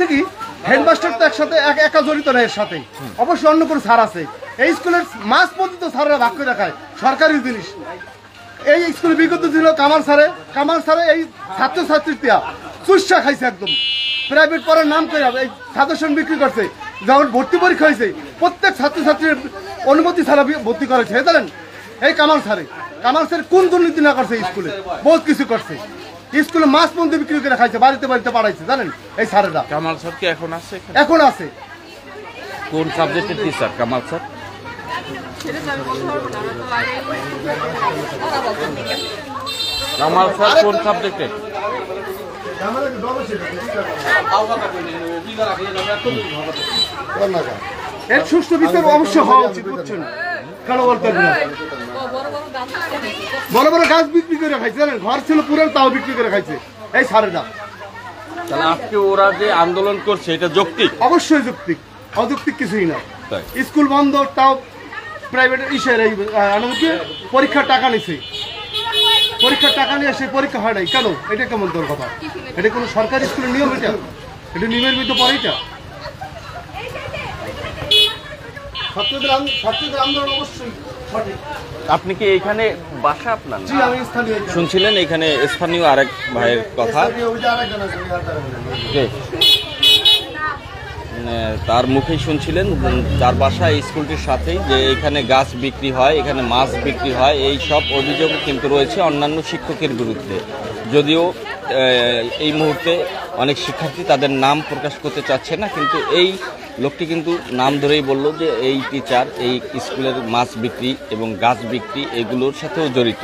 কি হেডমাস্টার তো একসাথে একা জড়িত না এর সাথে, অবশ্যই অন্য কোনো স্যার আছে। এই স্কুলের মাঝ পর্যন্ত স্যাররা ভাগ করে দেখায় সরকারি জিনিস। এই স্কুলে বিগত ছিল কামাল স্যারে এই ছাত্রছাত্রীরা চুষা খাইছে একদম, প্রাইভেট পড়ার নাম করে এই সাজেশন বিক্রি করছে। যখন ভর্তি পরীক্ষা হয়েছে প্রত্যেক ছাত্রছাত্রীর অনুমতি ছাড়া ভর্তি করেছে। জানেন এই কামাল স্যার কোন দুর্নীতি না করছে, স্কুলে বহুত কিছু করছে। স্কুলে মাছ পর্যন্ত বিক্রি করে খাইছে, বাড়িতে বাড়িতে পাঠাইছে। জানেন এই স্যারেরা। কামাল স্যার কি এখন আছে? এখন আছে। কোন সাবজেক্টের teacher Kamal sir? Kamal sir কোন সাবজেক্টের? এর সুষ্ঠু বিচার অবশ্যই হওয়া উচিত, বুঝছেন? কেন বলতেন না? বড় বড় গাছ বিক্রি করে খাইছে, জানেন ঘর ছিল পুরান তাও বিক্রি করে খাইছে এই স্যারেরা। তাহলে আজকে ওরা যে আন্দোলন করছে এটা যৌক্তিক? অবশ্যই যৌক্তিক, অযৌক্তিক কিছুই না। স্কুল বন্ধ, তাও প্রাইভেট পরীক্ষার টাকা নিছে, পরীক্ষার টাকা নিয়ে সেই পরীক্ষা হয় নাই কেন? এটা কেমন তোর কথা? এটা কোনো সরকারি স্কুলের নিয়ম? এটা নিয়মের ভিতরে পড়ে। এটা ছাত্রদের আন্দোলন অবশ্যই সঠিক। আপনি কি এখানে বাসা আপনার? জি, আমি স্থানীয়। শুনছিলেন এখানে স্থানীয় আরেক ভাইয়ের কথা, তার মুখেই শুনছিলেন তার বাসা এই স্কুলটির সাথেই, যে এখানে গাছ বিক্রি হয়, এখানে মাছ বিক্রি হয়, এই সব অভিযোগ কিন্তু রয়েছে অন্যান্য শিক্ষকের বিরুদ্ধে। যদিও এই মুহূর্তে অনেক শিক্ষার্থী তাদের নাম প্রকাশ করতে চাচ্ছে না, কিন্তু এই লোকটি কিন্তু নাম ধরেই বলল যে এই টিচার এই স্কুলের মাছ বিক্রি এবং গাছ বিক্রি এগুলোর সাথেও জড়িত।